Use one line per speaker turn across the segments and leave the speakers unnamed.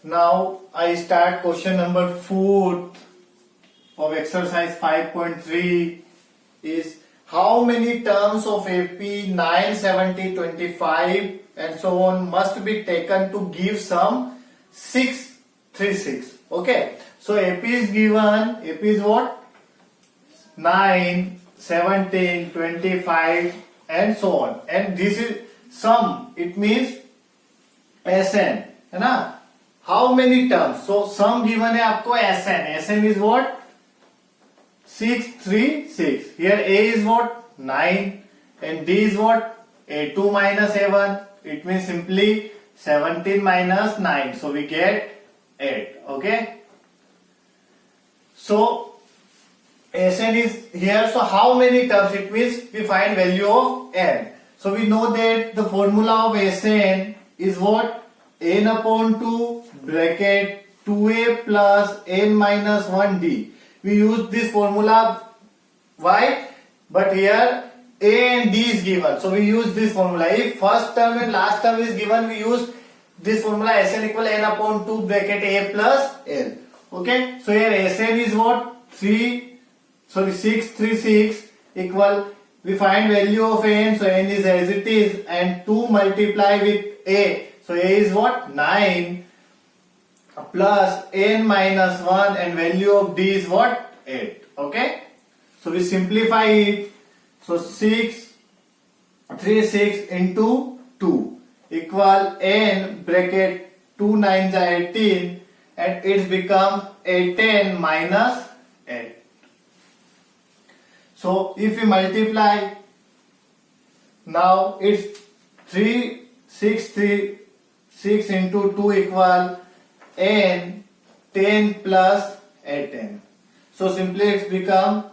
Now I start question number 4 of exercise 5.3 is how many terms of AP 9, 70, 25 and so on must be taken to give sum 636. Okay, so AP is given, AP is what? 9, 17, 25 and so on, and this is sum, it means SN है ना. How many terms? So sum given है आपको SN. SN is what? 636. Here A is what? 9 and D is what? A2 minus A1. It means simply 17 minus 9. So we get 8. Okay. So SN is here. So how many terms? It means we find value of N. So we know that the formula of SN is what? N upon 2 bracket 2a plus n minus 1d. We use this formula. Why? But here a and d is given, so we use this formula. If first term and last term is given, we use this formula Sn equal n upon 2 bracket a plus n. Okay, so here Sn is what? 636 equal, we find value of n, so n is as it is, and 2 multiply with a, so a is what? 9 plus n minus 1 and value of d is what? 8. Okay, so we simplify it. So 636 into 2 equal n bracket 2 9 is 18 and it's become 18 minus 8. So if we multiply, now it's 636 into 2 equal n 10 plus 18. So simply it's become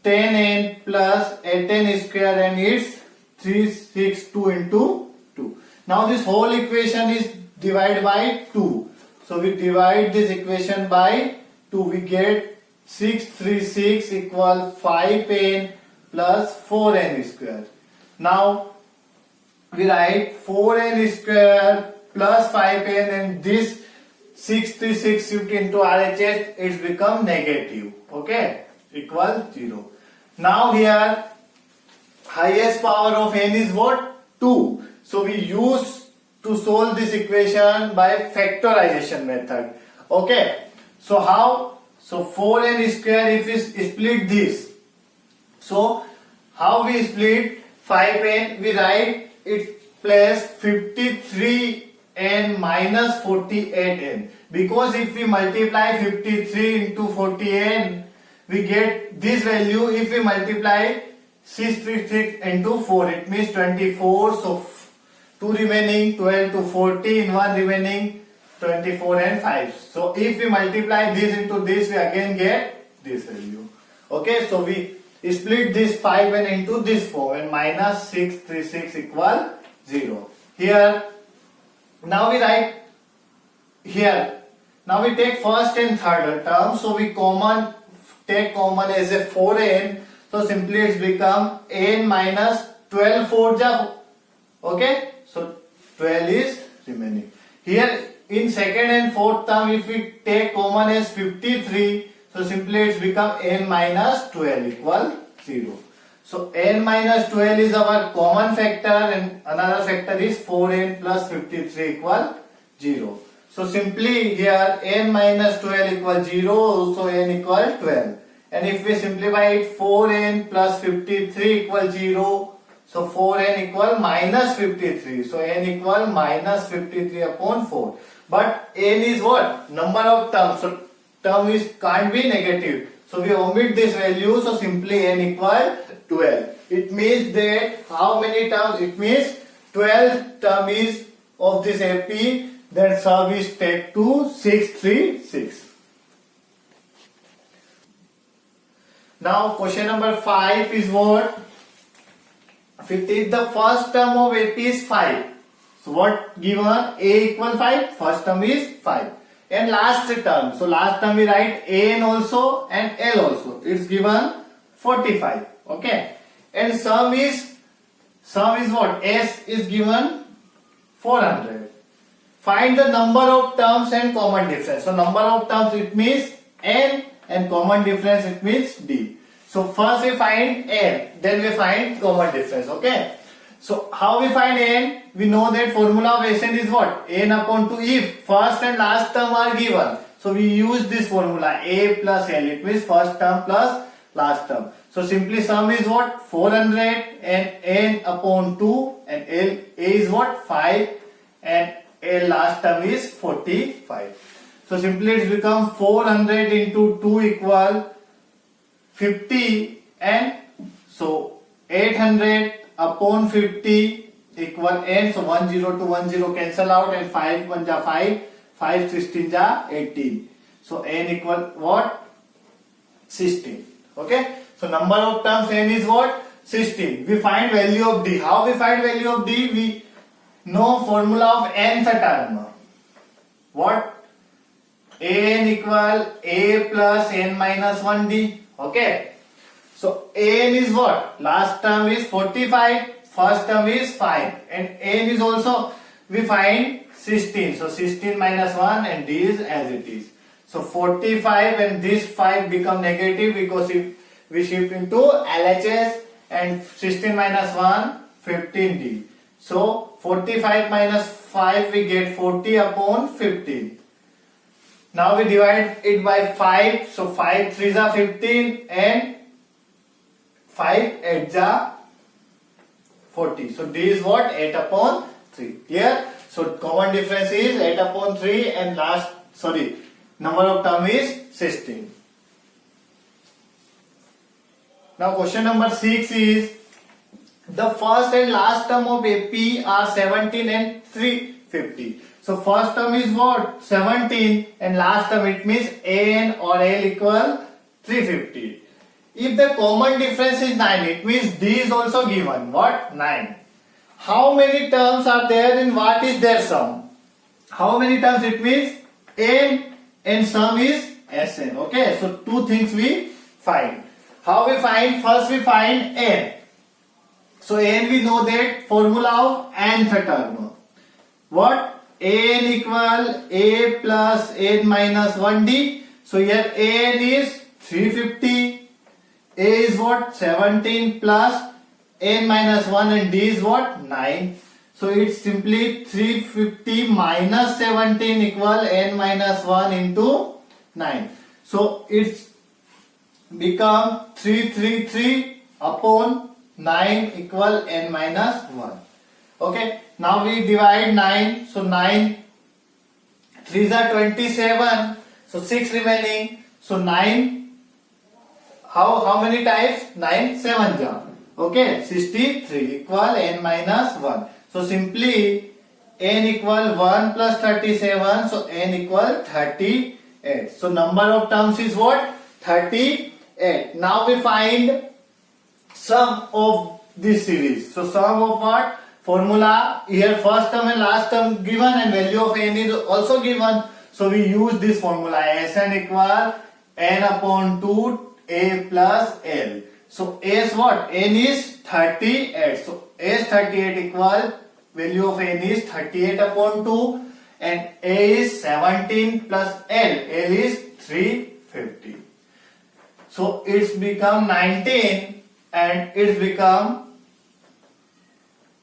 10n plus 18 square and it's 362 into 2. Now this whole equation is divided by 2. So we divide this equation by 2. We get 636 equal 5n plus 4n square. Now we write 4n square plus 5n and this 636 shift into RHS, it's become negative. Okay, equal 0. Now here highest power of n is what? 2. So we use to solve this equation by factorization method. Okay, so how? So 4n square, if we split this, so how we split 5n? We write its place 53n minus 48n, because if we multiply 53 into 40n, we get this value. If we multiply 636 into 4, it means 24. So 2 remaining, 12 to 14, 1 remaining, 24 and 5. So if we multiply this into this, we again get this value. Okay, so we split this 5n into this 4 and minus 636 equal 0. Here, now we write here. Now we take first and third term. So we take common as a 4n. So simply it's become n minus 12 4 ja. Okay, so 12 is remaining. Here in second and fourth term, if we take common as 53, so simply it's become n minus 12 equal 0. So n minus 12 is our common factor and another factor is 4n plus 53 equal 0. So simply here n minus 12 equal 0, so n equal 12. And if we simplify it, 4n plus 53 equal 0, so 4n equal minus 53. So n equal minus 53 upon 4. But n is what? Number of terms. So term can't be negative. So we omit this value. So simply n equal 12. It means that how many terms? It means 12 term is of this AP. Then sum is take to 636. Now question number 5 is what? If the first term of AP is 5. So what given? A equal 5. First term is 5. And last term. So last term we write an also and L also. It's given 45. Okay. And sum is what? S is given 400. find the number of terms and common difference. So number of terms it means n and common difference it means d. So first we find n, then we find common difference. Okay. So how we find n? We know that formula of Sn is what? N upon 2 if first and last term are given. So we use this formula a plus l. It means first term plus last term. So simply sum is what? 400 and n upon 2 and a is what? 5 and a last term is 45. So simply it's become 400 into 2 equal 50 and so 800 upon 50 equal n. So 10 to 10 cancel out and 5 1 ja 5, 5 16 ja 18. So n equal what? 16. Okay. So number of terms n is what? 16. We find value of d. How we find value of d? We know formula of nth term. What? An equal a plus n minus 1d. Okay. So an is what? Last term is 45. First term is 5. And n is also we find 16. So 16 minus 1 and d is as it is. So 45 and this 5 become negative because if we shift into LHS and 16 minus 1 15d. So 45 minus 5 we get 40 upon 15. Now we divide it by 5. So 5 3s are 15 and 5 8s are 40. So d is what? 8 upon 3. Clear? So common difference is 8 upon 3 and number of term is 16. Now question number 6 is the first and last term of AP are 17 and 350. So first term is what? 17 and last term it means an or l equal 350. If the common difference is 9, it means d is also given. What? 9. How many terms are there and what is their sum? How many terms? It means n and sum is Sn. Okay, so two things we find. How we find? First we find n. So n we know that formula of nth term. What? An equal a plus n minus 1d. So here an is 350. A is what? 17 plus n minus 1 and d is what? 9. So it's simply 350 minus 17 equal n minus 1 into 9. So it's become 333 upon 9 equal n minus 1. Okay. Now we divide 9. So 9 3s are 27. So 6 remaining. So 9. How many times? 9 7 ja. Okay. 63 equal n minus 1. So simply n equal 1 plus 37. So n equal 38. So number of terms is what? 38. Now we find sum of this series. So sum of what? Formula here first term and last term given and value of n is also given. So we use this formula Sn equal n upon 2 a plus l. So a is what? N is 38. So a is 38 equal value of n is 38 upon 2 and a is 17 plus l. L is 350. So it's become 19 and it's become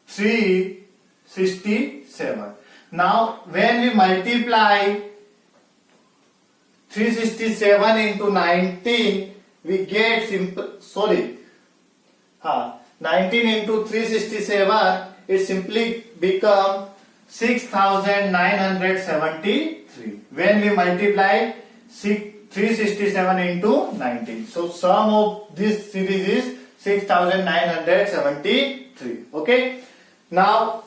367. Now when we multiply 367 into 19 we get 19 into 367 it simply become 6973 when we multiply 367 into 19. So sum of this series is 6973. Okay. Now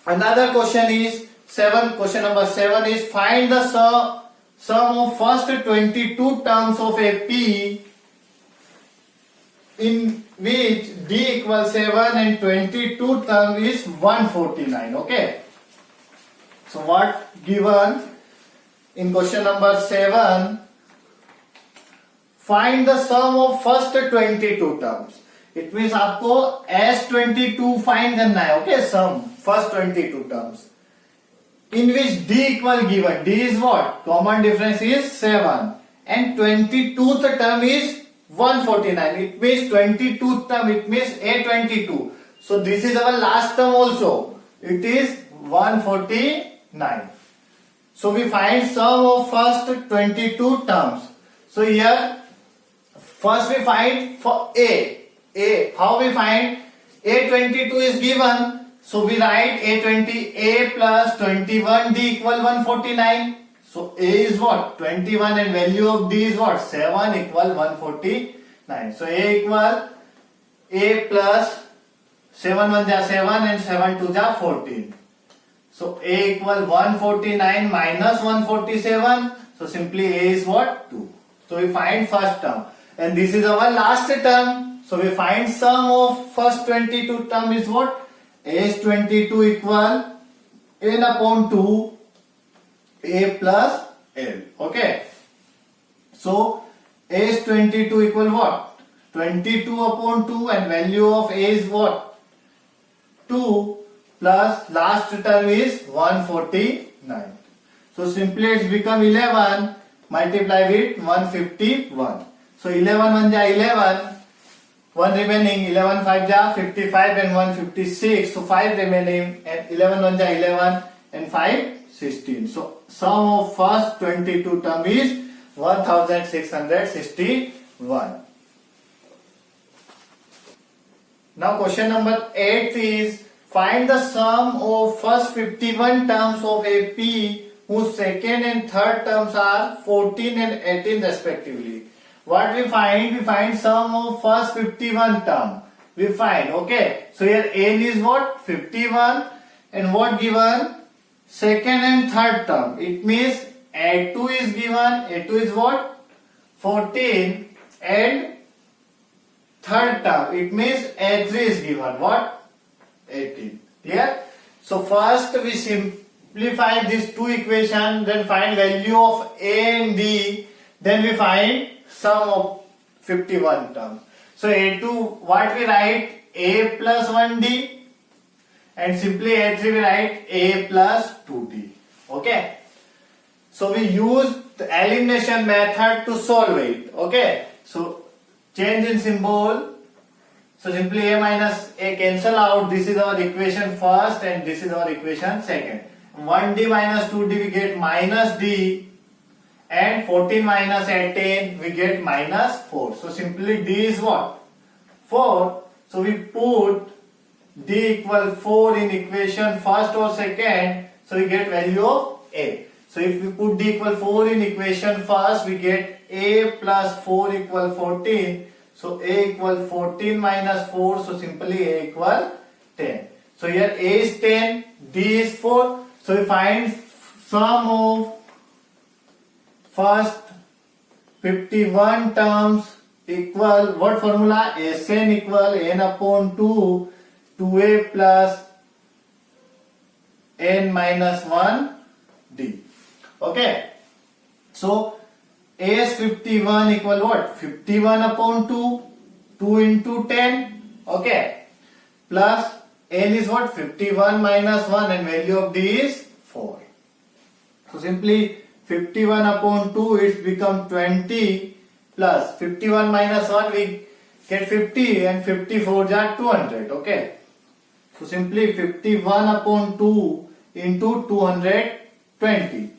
another question is question number 7 is find the sum of first 22 terms of a P in which d equals 7 and 22 term is 149. Okay. So what given in question number 7? Find the sum of first 22 terms. It means आपको S22 find करना है. Okay, sum first 22 terms. in which D equal given. D is what? Common difference is 7 and 22th term is 149. It means 22th term, it means A22. So this is our last term also. It is 149. So we find sum of first 22 terms. So here first we find for A. How we find? A22 is given. So we write A20, A plus 21D equal 149. So A is what? 21 and value of D is what? 7 equal 149. So A equal A plus 7 1 ja 7 and 7 2 ja 14. So A equal 149 minus 147. So simply A is what? 2. So we find first term. And this is our last term. So we find sum of first 22 term is what? A is 22 equal n upon 2 A plus L. Okay. So A is 22 equal what? 22 upon 2 and value of A is what? 2 plus last term is 149. So simply it's become 11 multiply with 151. So 11 1 ja 11. 1 remaining, 11 5 ja 55 and 156. So 5 remaining and 11 1 ja 11 and 5 16. So sum of first 22 term is 1661. Now question number 8 is find the sum of first 51 terms of a P whose second and third terms are 14 and 18 respectively. What we find? We find sum of first 51 term. We find, okay. So here n is what? 51 and what given? Second and third term. It means A2 is given. A2 is what? 14 and third term. It means A3 is given. What? 18. Clear? So first we simplify these two equations, then find value of A and D. Then we find sum of 51 terms. So A2, what we write? A plus 1D and simply A3 we write A plus 2D. Okay. So we use the elimination method to solve it. Okay. So change in symbol. So simply A minus A cancel out. This is our equation first and this is our equation second. 1D minus 2D we get minus D. And 14 minus 18 we get minus 4. So simply D is what? 4. So we put D equal 4 in equation first or second. So we get value of A. So if we put D equal 4 in equation first, we get A plus 4 equal 14. So A equal 14 minus 4. So simply A equal 10. So here A is 10, D is 4. So we find sum of first 51 terms equal what formula? Sn equal n upon 2 2a plus n minus 1 d. Okay. So A is 51 equal what? 51 upon 2 2 into 10. Okay. Plus n is what? 51 minus 1 and value of d is 4. So simply 51 upon 2 it become 20 plus 51 minus 1 we get 50 and 54 are 200. Okay. So simply 51 upon 2 into 220.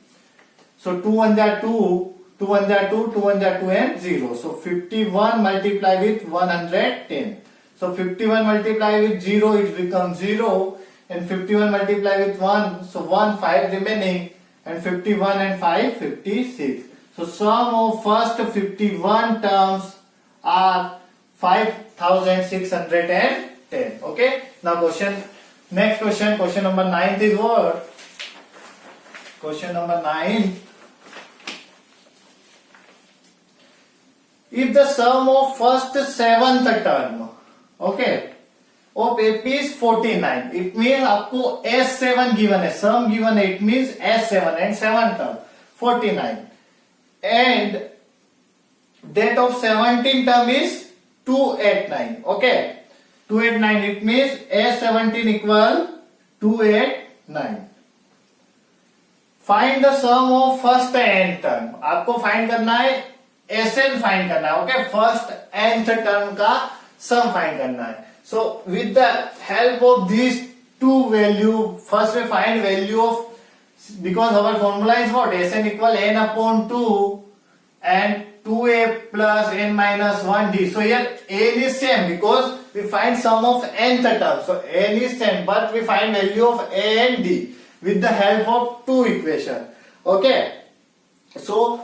So 2 1 are 2, 2 1 are 2, 2 1 are 2 and 0. So 51 multiply with 110. So 51 multiply with 0 it becomes 0 and 51 multiply with 1. So 1 5 remaining. And 51 and 5, 56. So sum of first 51 terms are 5610. Okay. Now next question number 9 is what? Question number 9. If the sum of first 7th term, okay, of AP is 49. It means आपको S7 given है, sum given है, it means S7 and 7th term 49 and that of 17 term is 289. Okay, 289 it means S17 equal 289. Find the sum of first n term, आपको find करना है Sn find करना है, okay, first nth term का सम find करना है. So with the help of this two value, first we find value of, because our formula is what, Sn equal n upon 2 and 2a plus n minus 1d. So here n is same because we find sum of nth term. So n is same, but we find value of a and d with the help of two equation. Okay. So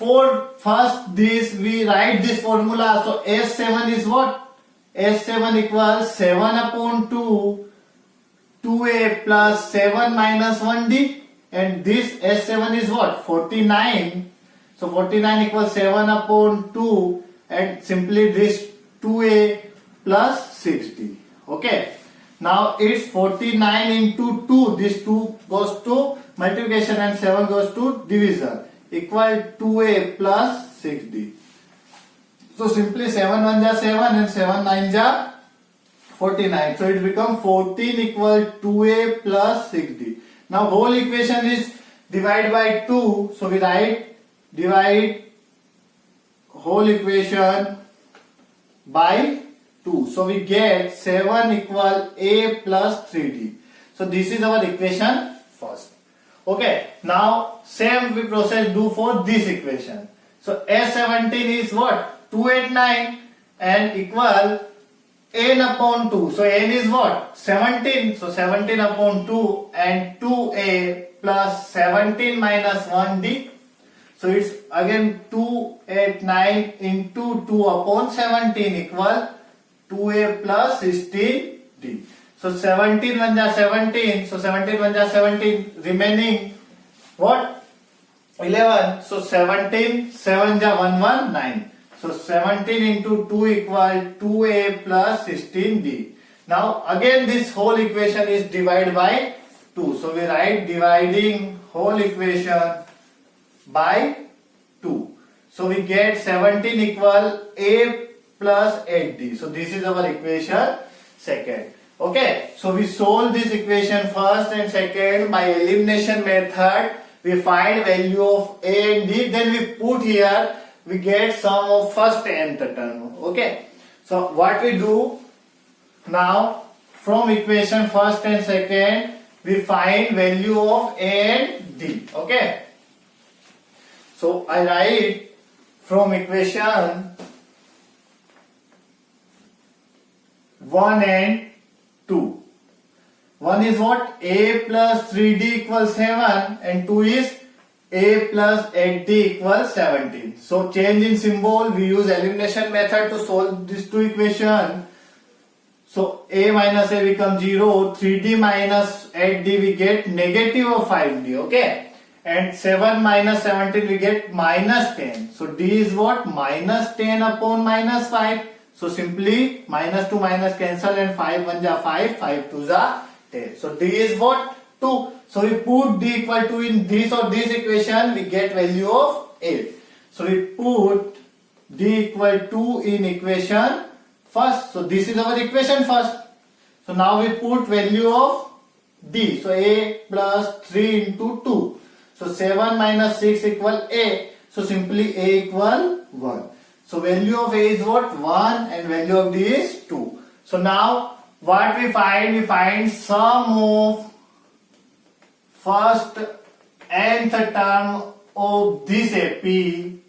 for first this we write this formula. So S7 is what? S7 equals 7 upon 2 2a plus 7 minus 1d, and this S7 is what? 49. So 49 equals 7 upon 2, and simply this 2a plus 6d. Okay. Now it's 49 into 2. This 2 goes to multiplication and 7 goes to division. Equal 2a plus 6d. So simply 7 1 ja 7 and 7 9 ja 49. So it becomes 14 equal 2a plus 6d. Now whole equation is divided by 2. So we divide whole equation by 2. So we get 7 equal a plus 3d. So this is our equation first. Okay. Now same we process do for this equation. So S17 is what? 289 and equal n upon 2. So n is what? 17. So 17 upon 2 and 2a plus 17 minus 1d. So it's again 289 into 2 upon 17 equal 2a plus 16d. So 17 1 ja 17. So 17 1 ja 17. Remaining what? 11. So 17 7 ja 1 1 9. So 17 into 2 equal 2a plus 16d. Now again this whole equation is divided by 2. So we write dividing whole equation by 2. So we get 17 equal a plus 8d. So this is our equation second. Okay. So we solve this equation first and second by elimination method. We find value of a and d. Then we put here. We get sum of first nth term. Okay. So what we do now, from equation first and second, we find value of a and d. Okay. So I write from equation 1 and 2. 1 is what? A plus 3d equals 7 and 2 is a plus 8d equals 17. So change in symbol, we use elimination method to solve these two equations. So a minus a becomes 0, 3d minus 8d we get negative of 5d, okay, and 7 minus 17 we get minus 10. So d is what? Minus 10 upon minus 5. So simply minus to minus cancel and 5 1 ja 5, 5 2 ja 10. So d is what? 2. So we put d equal to in this or this equation, we get value of 8. So we put d equal to in equation first. So this is our equation first. So now we put value of d. So a plus 3 into 2. So 7 minus 6 equal a. So simply a equal 1. So value of a is what? 1 and value of d is 2. So now what we find? We find sum of first nth term of this AP.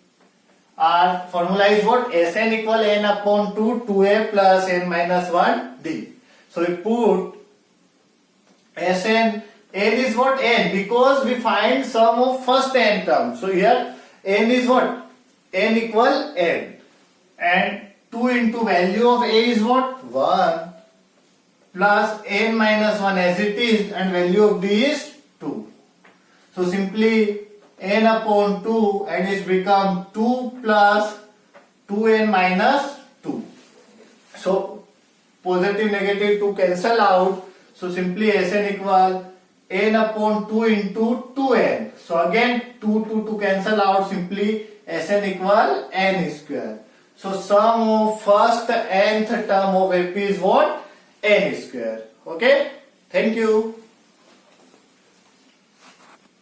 Our formula is what? Sn equal n upon 2 2a plus n minus 1 d. So we put Sn, n is what? N, because we find sum of first n term. So here n is what? N equal n, and 2 into value of a is what? 1 plus n minus 1 as it is, and value of d is 2. So simply n upon 2, and it become 2 plus 2n minus 2. So positive negative 2 cancel out. So simply Sn equal n upon 2 into 2n. So again 2 cancel out. Simply Sn equal n square. So sum of first nth term of AP is what? N square. Okay. Thank you.